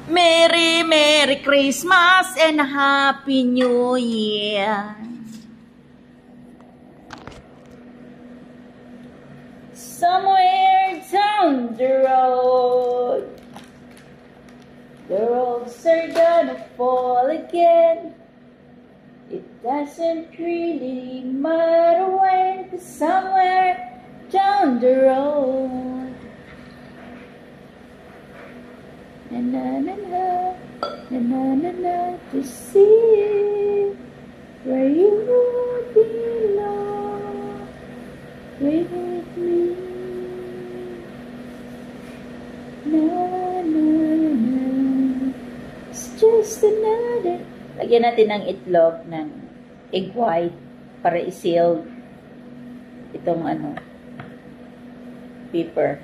Merry, Merry Christmas and Happy New Year. Somewhere down the road, the roads are gonna fall again. It doesn't really matter when, 'cause somewhere down the road. Na na na na, to see where you belong with me. Na na na, it's just another. Lagyan natin ng itlog ng egg white para i-seal itong paper.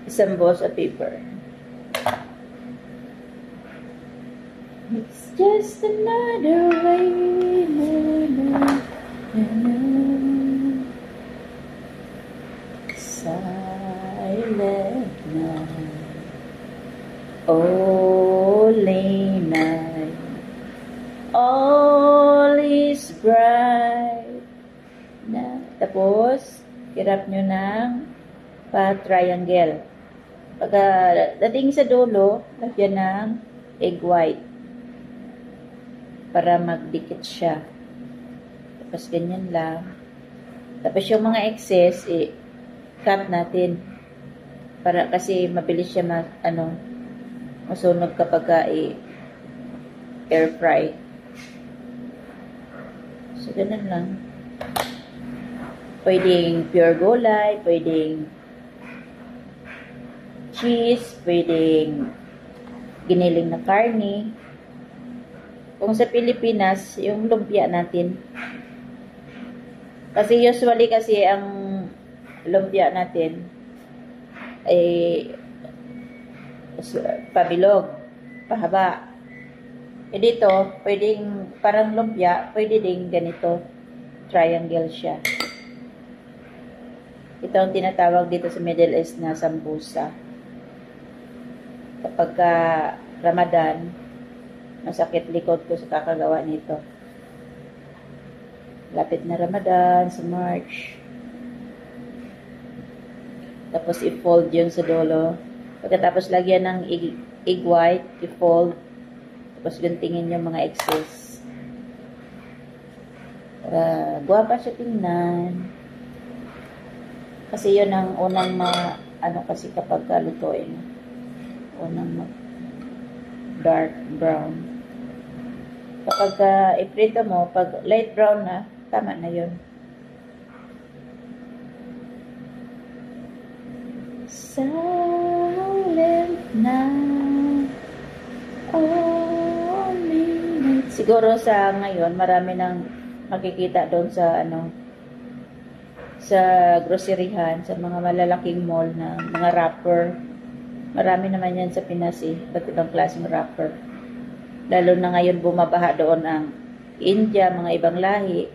Isang boss of paper. It's just another way. Silent night. Holy night. All is bright. Tapos, hirap nyo ng pa-triangle. Pagka dating sa dulo, lagyan ng egg white para magdikit siya. Tapos ganyan lang. Tapos yung mga excess, cut natin. Para kasi mabilis siya masunog kapag air fry. So ganun lang. Pwedeng pure gulay, pwedeng cheese, pwedeng giniling na karne. Kung sa Pilipinas, yung lumpia natin. Kasi usually ang lumpia natin ay pabilog, pahaba. Dito, pwedeng parang lumpia, pwede ding ganito, triangle siya. Ito ang tinatawag dito sa Middle East na sambusa. Kapag Ramadan, masakit likod ko sa kakagawa nito. Lapit na Ramadan, sa March. Tapos i-fold yung sa dulo. Pagkatapos lagyan ng egg white, i-fold. Tapos guntingin yung mga excess. Guwapa siya tingnan. Kasi yun ang unang kasi kapag lutuin. Unang dark brown. Kapag iprito mo, pag light brown na, tama na yun. Silent night, only night. Siguro sa ngayon, marami nang makikita doon sa sa groceryhan, sa mga malalaking mall na mga wrapper. Marami naman yan sa Pinas iba't ibang klaseng wrapper. Lalo na ngayon bumabaha doon ang India, mga ibang lahi.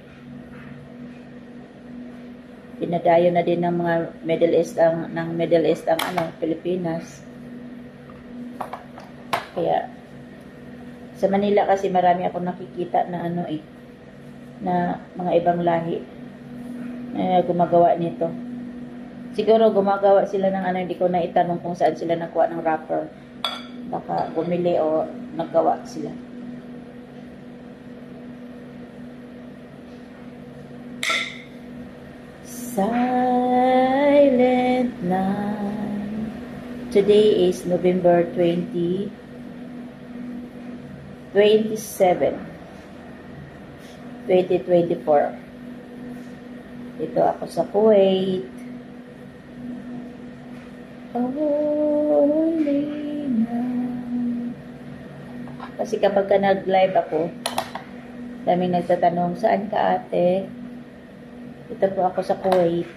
Pinadayo na din ng mga Middle East ang Pilipinas. Kaya sa Manila kasi marami akong nakikita na na mga ibang lahi gumagawa nito. Siguro gumagawa sila ng hindi ko na itanong kung saan sila nakuha ng wrapper. Baka bumili o naggawa sila. Silent night. Today is November 27, 2024. Dito ako sa Kuwait. Holy night. Kasi kapag nag-live ako, daming nagtatanong, saan ka ate? Ito po ako sa Kuwait.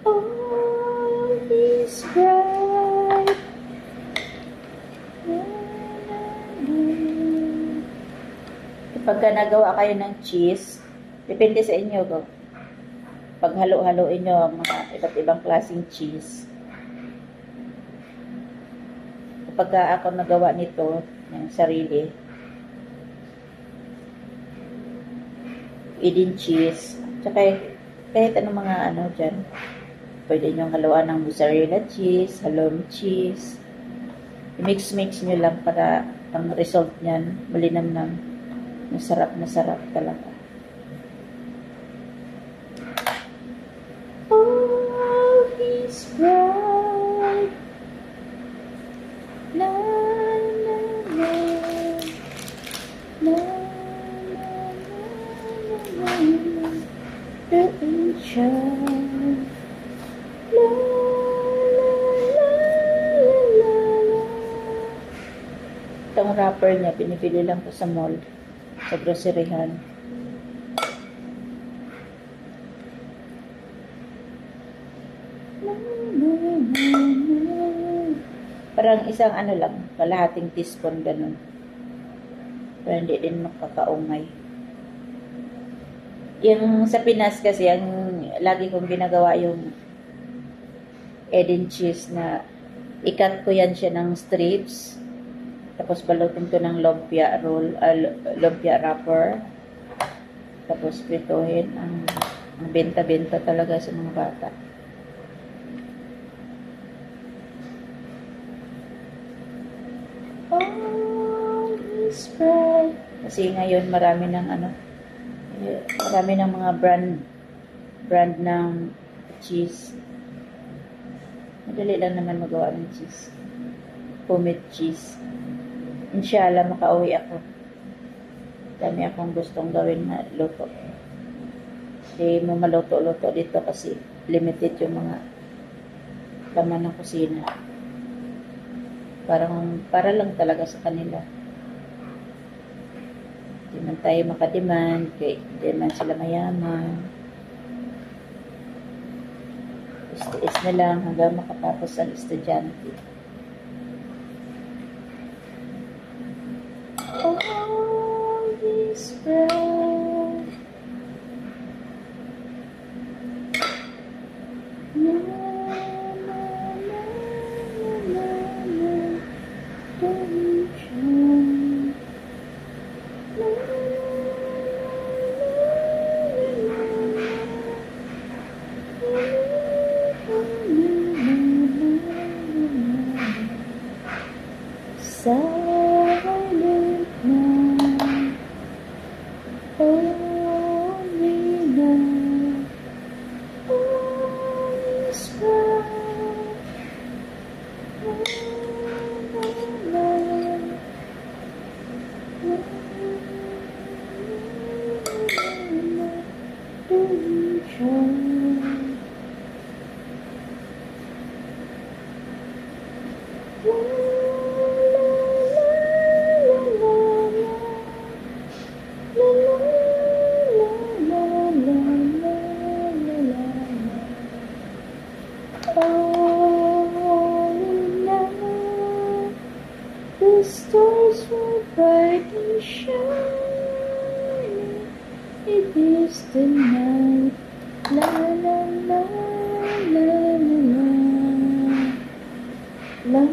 All is bright. Kapag nagawa kayo ng cheese, depende sa inyo. Pag halo-haloin nyo ang mga iba't ibang klaseng cheese. pagka ako nagawa nito, yung sarili, Eden cheese, tsaka kahit anong mga ano dyan, pwede nyo haluan ng mozzarella cheese, halloumi cheese, i-mix-mix nyo lang para ang result nyan, malinamnam, masarap na sarap talaga. All is bright, la la la, la la la la, the enchant, la la la la la. Itong wrapper niya, pinipili lang ko sa mall, sa groceryhan. Parang isang ano lang, kalahating teaspoon ganun. Para hindi din makakaungay. Yung sa Pinas kasi, ang lagi kong ginagawa yung Eden cheese na ikat ko yan siya ng strips. Tapos balutin ko ng lumpia roll, lumpia wrapper. Tapos prituhin. Ang benta-benta talaga sa mga bata. Kasi ngayon marami ng mga brand ng cheese. Madali lang naman magawa ng cheese. Homemade cheese. Inshallah makauwi ako. Dami akong gustong gawin na luto. Hindi mo maluto-luto dito kasi limited yung mga laman ng kusina. Para lang talaga sa kanila. Hindi man tayo makademand, hindi man sila mayaman. Tiis na lang hanggang makatapos ang estudyante. All is bright. Na, na, na, na, na, don't you? Silent night, only now, all is bright, the stars were bright and shining. It is the night. La la la la la la la la.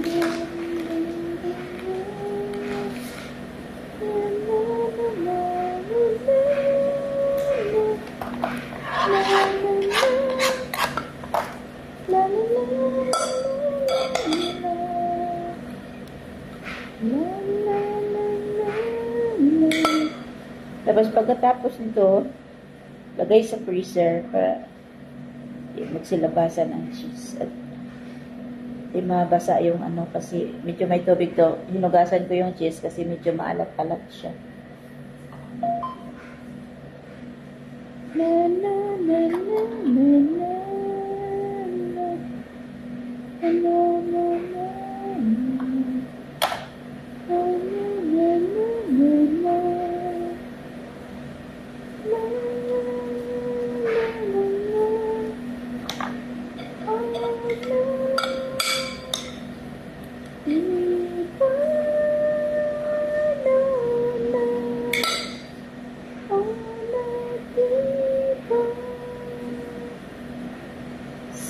Tapos pagkatapos nito, lagay sa freezer para magsilabasan ang cheese. At di mabasa yung ano kasi medyo may tubig to. Hinugasan ko yung cheese kasi medyo maalat-alat siya. Na na na na na na na na na na.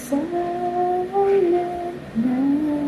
Silent night,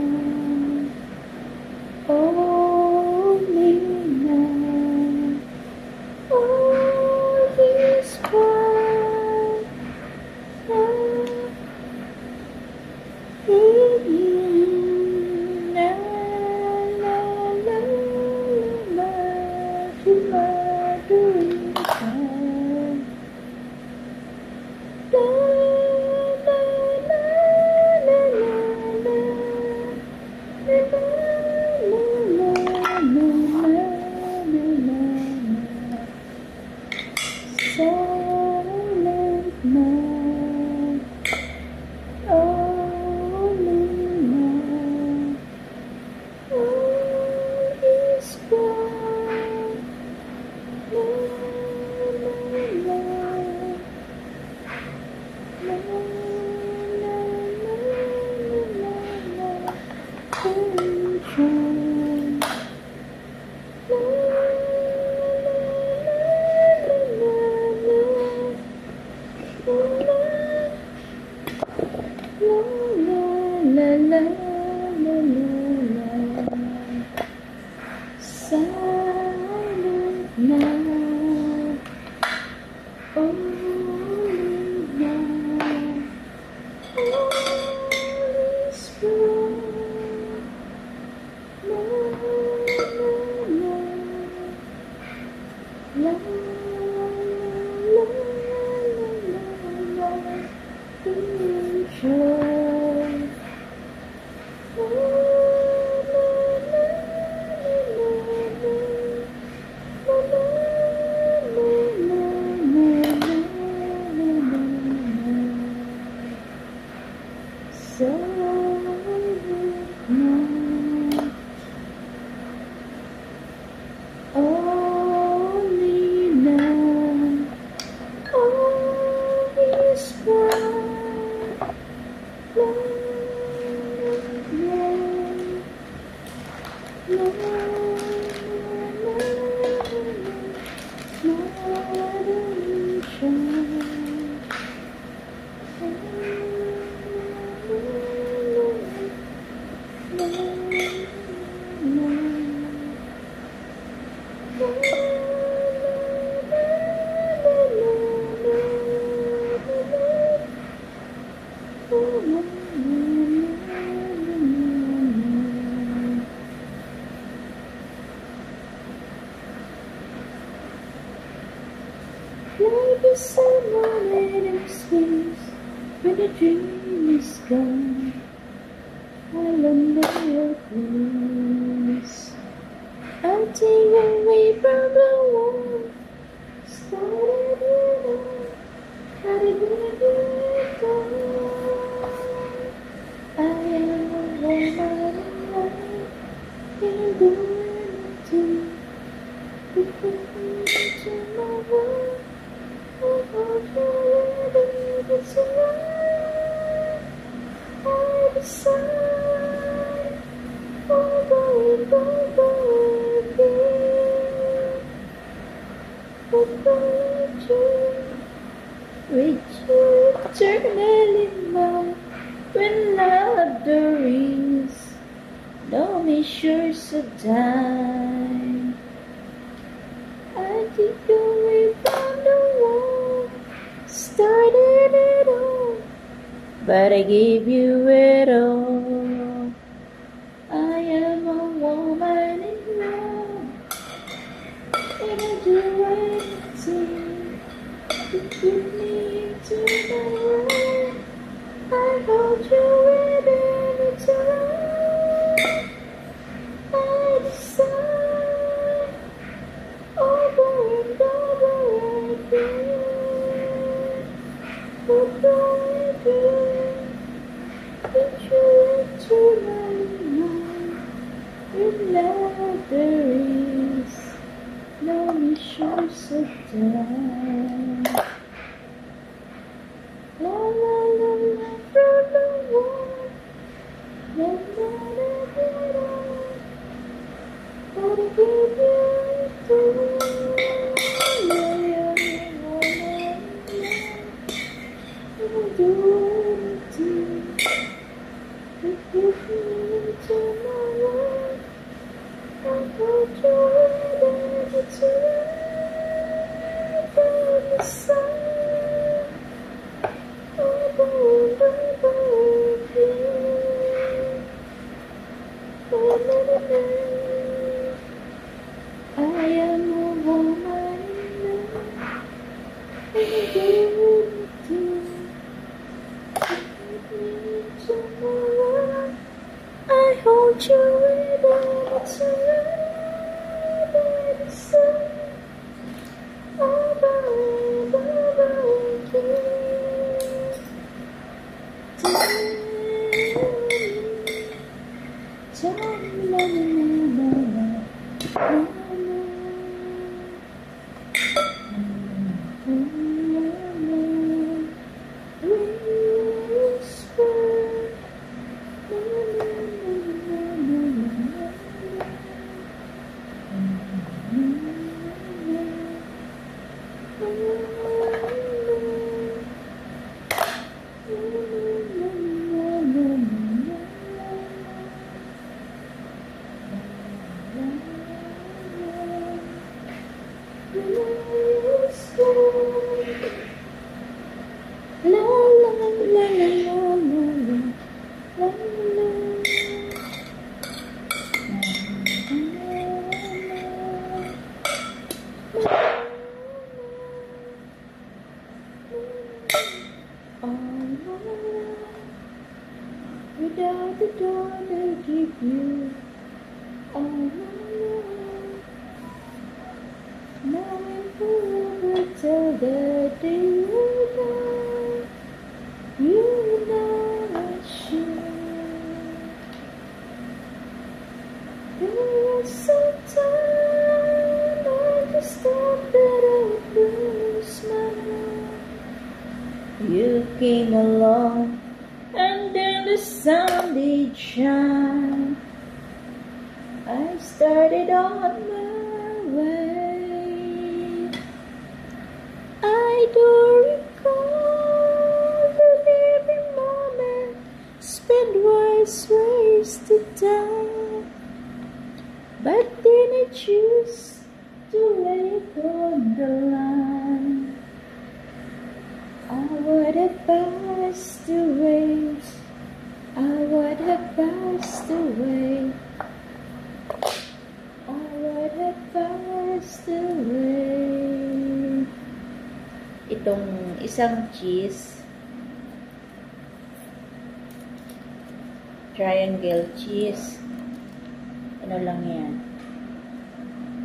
La la la la la la la. Silent night, only night, all is bright. La la la la la la la la. Enjoy. Only now, all is bright. Like the someone in space, when the dream is gone, I'll under your grace. I'll take away from the world, started it all, how did we do it all? I am a woman in life, can't do anything, before you into my world. It's alright, I decide, over and over again. But with you eternally mine, when laughter is no measures of time. I take away from the world, started it all, but I gave you it all. I am a woman in love, and I do anything to put me into my world. I hold you within its arms. I decide, over and over again. What do I do? Put you into my mind. With love there is no measures of time. La la la la from the wall. La la la la la. Gotta give you to do anything to put me into my life. I hold you within its arms. By the side, over and over again. I am a woman in love, and I do anything to put me into my life. I hold you within its arms. By the side, over and over again. Tell me, whisper. Without the dawn, I give you all my love. Now and forever till the day you die. You never should. There was some time I just thought that I would lose my mind. You came along, and then the sun did shine. I started on my way. I do recall that every moment spent was wasted time. But then I choose to wait on the line. I would have passed away. I would have passed away. I would have passed away. Itong isang cheese, triangle cheese, ano lang yan.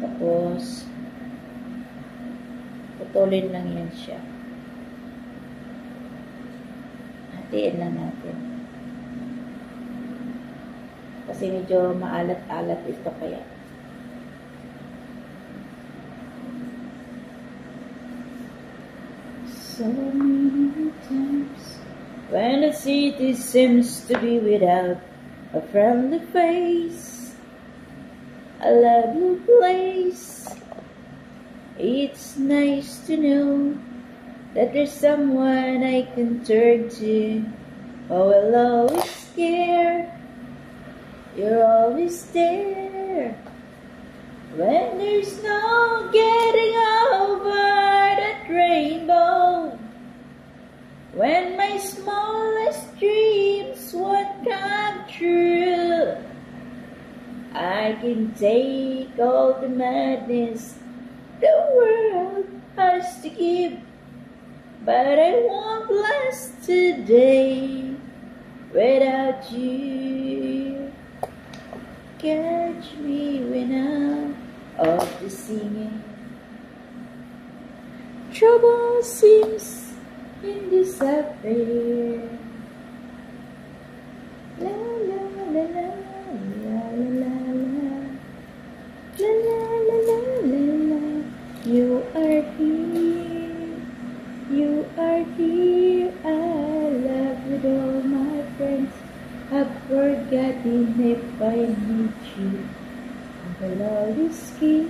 Tapos, putulin lang yan siya. Hatiin lang natin. Kasi medyo maalat-alat ito kaya. So many times when the city seems to be without a friendly face, a lovely place. It's nice to know that there's someone I can turn to. Oh, will always care. You're always there. When there's no getting over that rainbow. When my smallest dreams won't come true. I can take all the madness the world has to give, but I won't last today without you. Catch me when I'm off the singing. Trouble seems in this affair. La la la la la la la la la la la la la. You are here. You are here. I love with all my friends. I've forgotten if I need you. I will always give.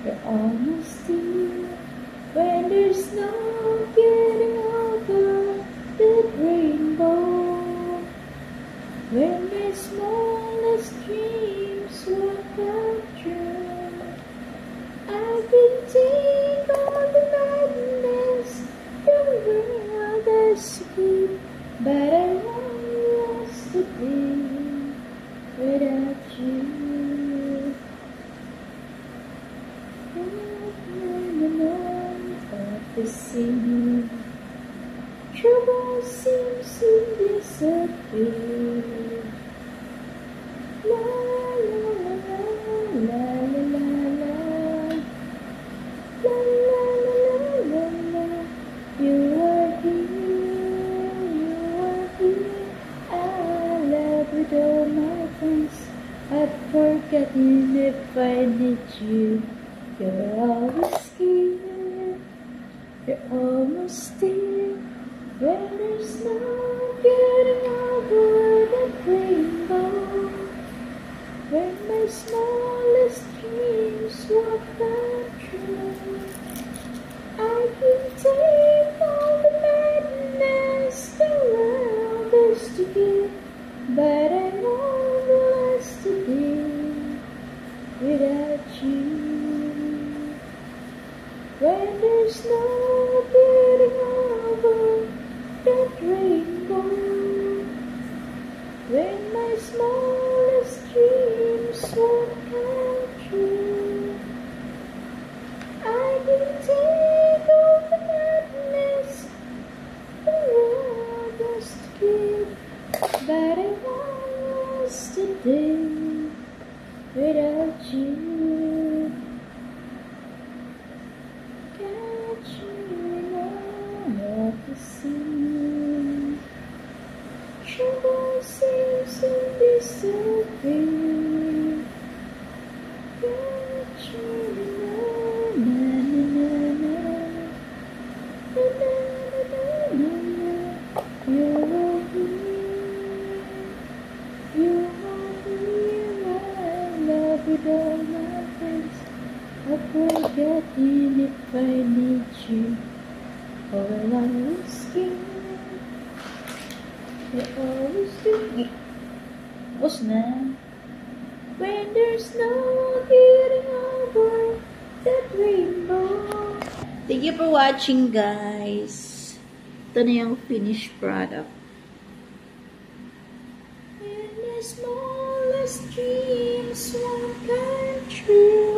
You're almost here. When there's no getting over that rainbow. When my smallest dreams will come true. I can take all the madness the world has to give, but I won't last a day without you. Of the sea, trouble seems to disappear. La la la la la la la la la la la la. You are here, you are here. I love with all my friends. I've forgotten if I need you. You're always here. You're almost there. When there's no getting over that rainbow. When my smallest dreams will come true. I can take all the madness the world has to give, but I won't last a day without you. When there's no getting over But I lost the day without you. Catch me now to see. Trouble seems to disappear. Catch me now, na na na na, na na na na. You're here, you're here, my love with all my friends. I've forgotten if I need you. All I'm risking, I always do. Tapos na. When there's no getting over that rainbow. Thank you for watching, guys. Ito na yung finished product. And the smallest dreams won't come true.